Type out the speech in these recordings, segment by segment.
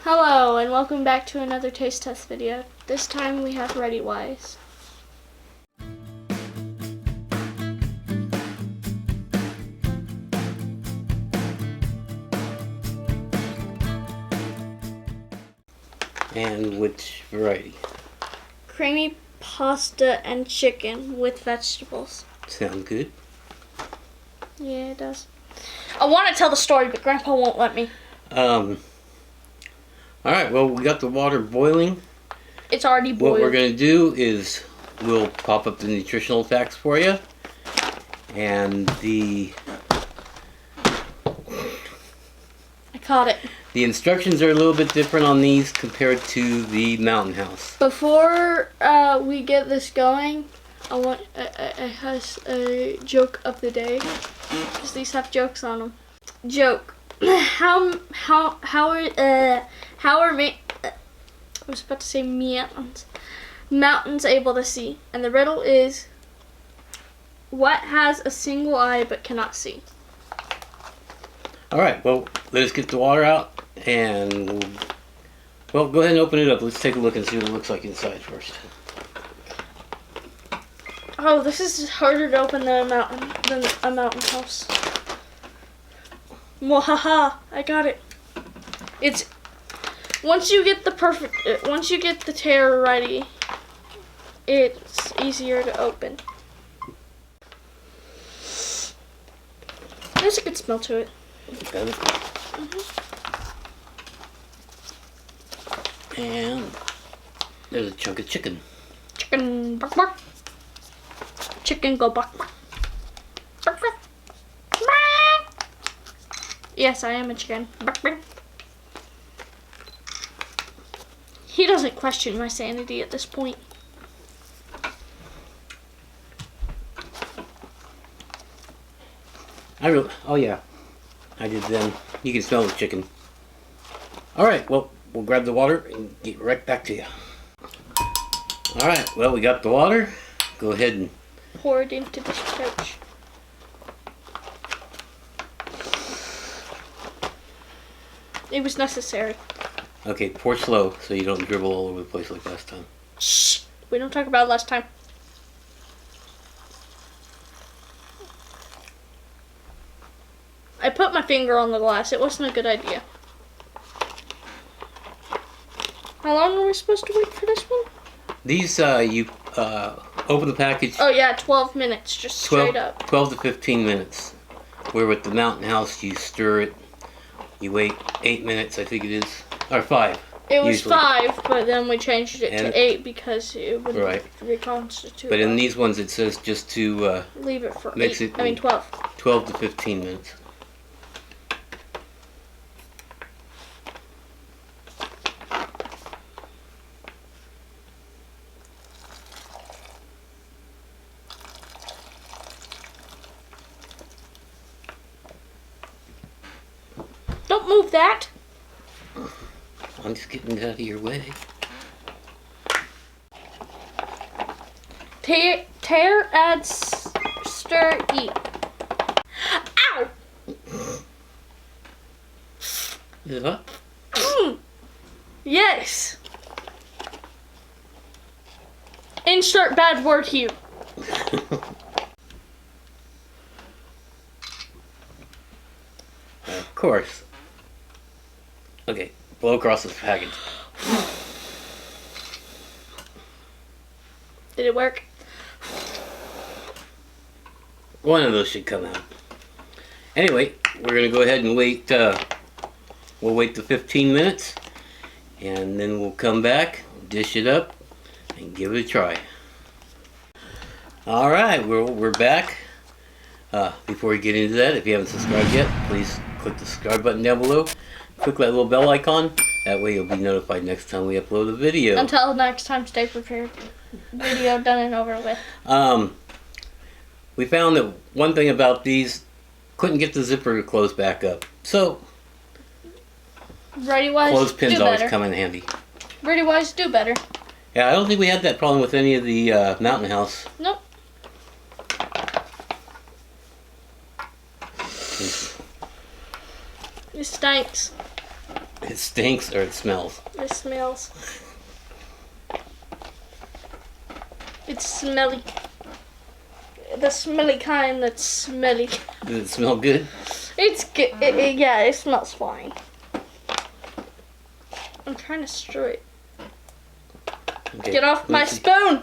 Hello and welcome back to another taste test video. This time we have ReadyWise. And which variety? Creamy pasta and chicken with vegetables. Sound good? Yeah, it does. I want to tell the story, but Grandpa won't let me. Alright, well, we got the water boiling. It's already boiled. What we're going to do is we'll pop up the nutritional facts for you. And I caught it. the instructions are a little bit different on these compared to the Mountain House. Before we get this going, I has a joke of the day, because these have jokes on them. Joke. How are I was about to say mountains able to see? And the riddle is, what has a single eye but cannot see? Alright, well, let us get the water out and well, go ahead and open it up. Let's take a look and see what it looks like inside first. Oh, this is harder to open than a mountain house. Wahaha! I got it. It's once you get the tear ready, it's easier to open. There's a good smell to it. Got it? And there's a chunk of chicken. Chicken bark bark. Chicken go bark bark. Bark bark. Yes, I am a chicken. Bark bark. He doesn't question my sanity at this point. Oh yeah, I did then. You can smell the chicken. Alright, well, we'll grab the water and get right back to you. Alright, well, we got the water. Go ahead and pour it into this pouch. It was necessary. okay, pour slow so you don't dribble all over the place like last time. Shh! We don't talk about it last time. I put my finger on the glass. It wasn't a good idea. How long are we supposed to wait for this one? These, you open the package. Oh yeah, 12 minutes, just straight up. 12 to 15 minutes. Where with the Mountain House, you stir it. You wait 8 minutes, I think it is. Or 5. It was usually. 5, but then we changed it And to 8 because it would right. reconstitute. But in these ones, it says just to leave it for mix 8. it I mean 12. 12 to 15 minutes. Don't move that. I'm just getting it out of your way. Tear, add, stir, eat. Ow! Is it hot? Yes. Insert bad word here. Of course. Okay, blow across this package. Did it work? One of those should come out. Anyway, we're gonna go ahead and wait. We'll wait the 15 minutes, and then we'll come back, dish it up, and give it a try. All right, we're back. Before we get into that, if you haven't subscribed yet, please click the subscribe button down below. Click that little bell icon. That way you'll be notified next time we upload a video. Until next time, stay prepared. Video done and over with. We found that one thing about these, couldn't get the zipper to close back up. So, ReadyWise, clothespins do always better. come in handy. ReadyWise, do better. Yeah, I don't think we had that problem with any of the Mountain House. Nope. It stinks. It stinks or it smells? It smells. It's smelly. The smelly kind that's smelly. Does it smell good? It's good. Yeah, it smells fine. I'm trying to stir it. Okay. Get off my spoon!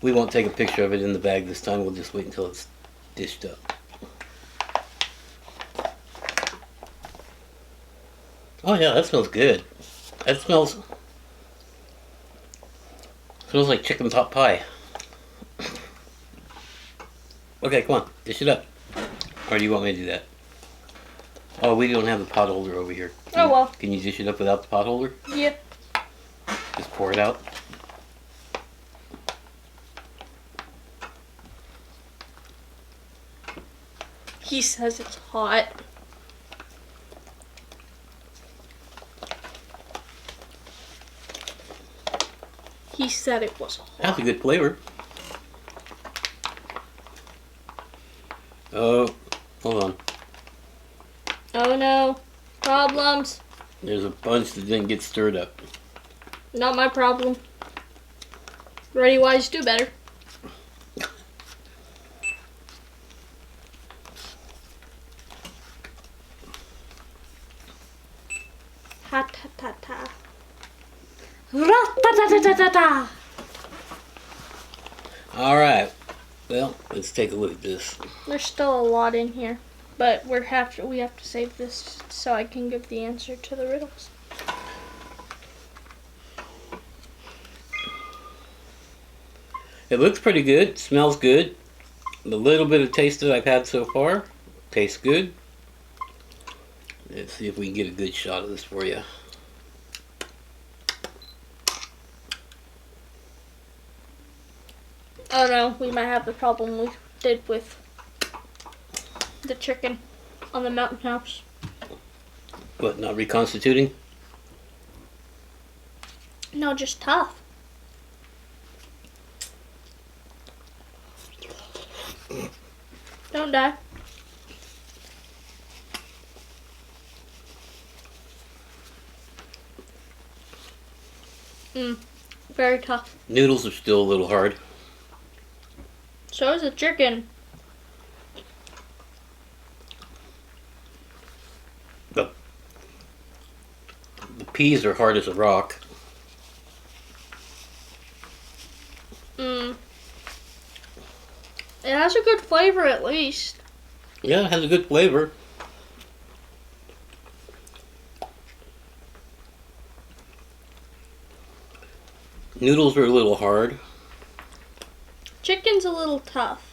We won't take a picture of it in the bag this time. We'll just wait until it's dished up. Oh yeah, that smells good. That smells like chicken pot pie. Okay, come on, dish it up. Or do you want me to do that? Oh, we don't have the pot holder over here. Oh well. Can you dish it up without the pot holder? Yeah. Just pour it out. He says it's hot. He said it was hot. That's a good flavor. Oh, hold on. Oh no. Problems. There's a bunch that didn't get stirred up. Not my problem. ReadyWise, do better. Ha ta ta ta. Ra ta ta ta ta ta ta. All right. Well, let's take a look at this. There's still a lot in here, but we have to save this so I can give the answer to the riddles. It looks pretty good. Smells good. The little bit of taste that I've had so far tastes good. Let's see if we can get a good shot of this for you. Oh no, we might have the problem we did with the chicken on the mountain house. What, not reconstituting? No, just tough. Don't die. Very tough. Noodles are still a little hard. So is the chicken. The peas are hard as a rock. It has a good flavor at least. Yeah, it has a good flavor. Noodles are a little hard. Chicken's a little tough.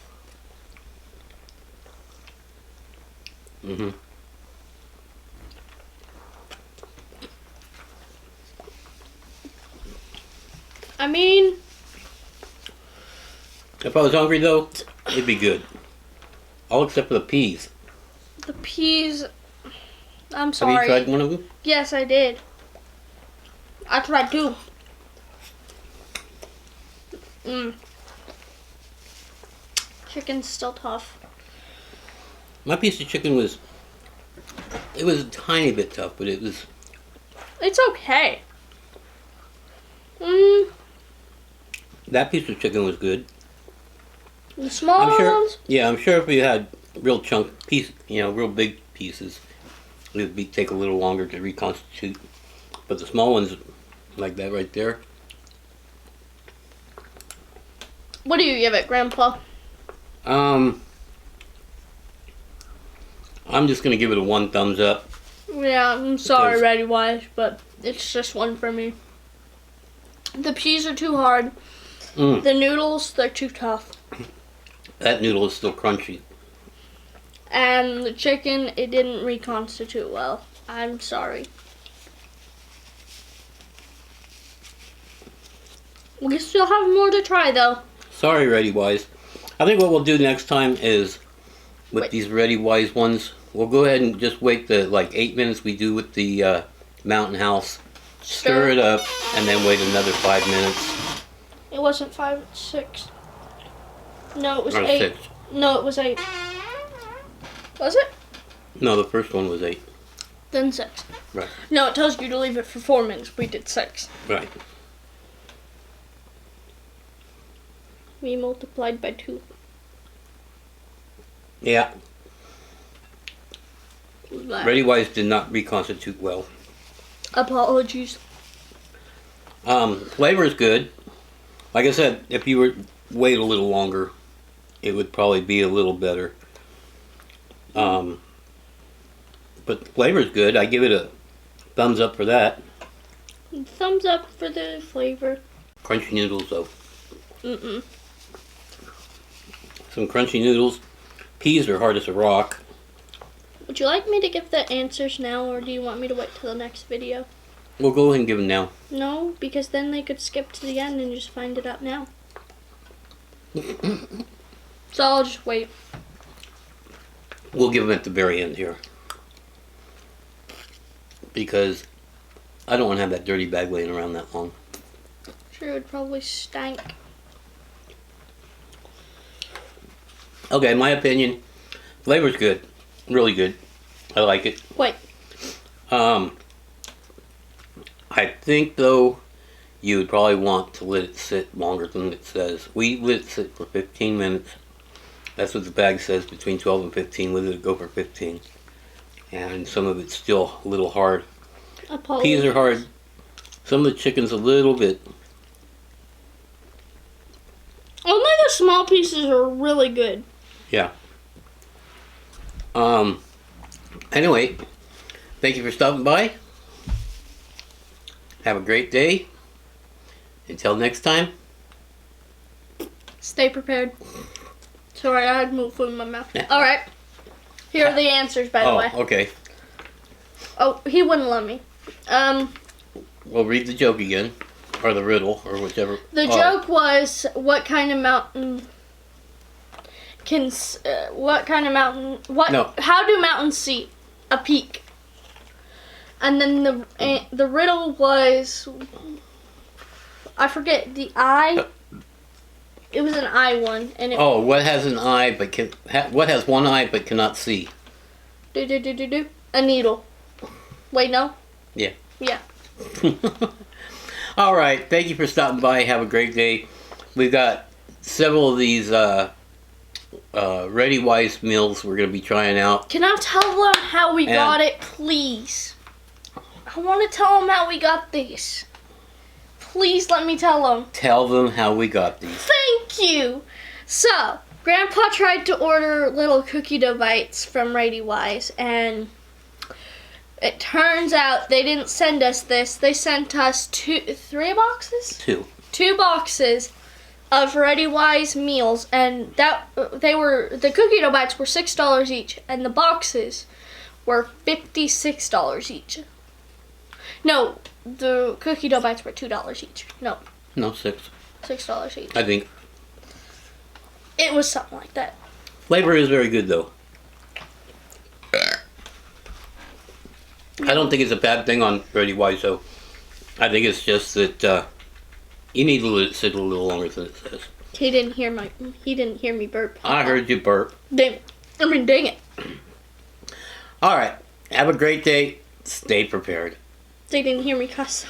I mean, If I was hungry though, it'd be good. All except for the peas. the peas. I'm sorry. Have you tried one of them? Yes, I did. I tried two. Chicken's still tough. My piece of chicken was a tiny bit tough, but it was. It's okay. That piece of chicken was good. The small I'm sure. ones? Yeah, I'm sure if we had real real big pieces, it would take a little longer to reconstitute. But the small ones, like that right there. What do you give it, Grandpa? I'm just gonna give it a 1 thumbs up. Yeah, I'm sorry, Because- ReadyWise, but it's just one for me. The peas are too hard. The noodles, they're too tough. That noodle is still crunchy. And the chicken, it didn't reconstitute well. I'm sorry. We still have more to try, though. Sorry, ReadyWise. I think what we'll do next time is, with these ReadyWise ones, we'll go ahead and just wait the 8 minutes we do with the Mountain House. Stir it up, and then wait another 5 minutes. It wasn't 5, 6. No, it was Or 8. 6. No, it was 8. Was it? No, the first one was 8. Then 6. Right. No, it tells you to leave it for 4 minutes. We did 6. Right. We multiplied by 2. Yeah. That. ReadyWise did not reconstitute well. Apologies. Flavor is good. Like I said, if you were wait a little longer, it would probably be a little better. But the flavor is good. I give it a thumbs up for that. Thumbs up for the flavor. Crunchy noodles though. Mm-mm. Some crunchy noodles. Peas are hard as a rock. Would you like me to give the answers now, or do you want me to wait till the next video? We'll go ahead and give them now. No, because then they could skip to the end and just find it out now. So I'll just wait. We'll give them at the very end here. Because I don't want to have that dirty bag laying around that long. Sure, it would probably stank. Okay, in my opinion, flavor's good. Really good. I like it. Wait. I think, though, you would probably want to let it sit longer than it says. We let it sit for 15 minutes. That's what the bag says, between 12 and 15. We let it go for 15. And some of it's still a little hard. Apologies. Peas are hard. Some of the chicken's a little bit. Only the small pieces are really good. Yeah. Anyway, thank you for stopping by. Have a great day. Until next time. Stay prepared. Sorry, I had more food in my mouth. Alright. Here are the answers, by the way. Okay. Oh, he wouldn't let me. We'll read the joke again. Or the riddle, or whichever. The joke was, what kind of mountain can, how do mountains see a peak? And then the riddle was, I forget, the eye. It was an eye one, and it. Oh, what has an eye but what has one eye but cannot see? A needle. Wait, no. Yeah. Yeah. All right. Thank you for stopping by. Have a great day. We've got several of these ReadyWise meals we're going to be trying out. Can I tell them how we got it, please? I want to tell them how we got these. Please let me tell them. Tell them how we got these. Thank you. So, Grandpa tried to order little cookie dough bites from ReadyWise, and it turns out they didn't send us this. They sent us 3 boxes? 2. 2 boxes of ReadyWise meals, and the cookie dough bites were $6 each, and the boxes were $56 each. No, the cookie dough bites were $2 each. No, 6. $6 each. I think. It was something like that. Flavor is very good, though. I don't think it's a bad thing on ReadyWise, though. I think it's just that you need to let it sit a little longer than it says. He didn't hear me burp. I heard you burp. Dang it. All right. Have a great day. Stay prepared. They didn't hear me cuss.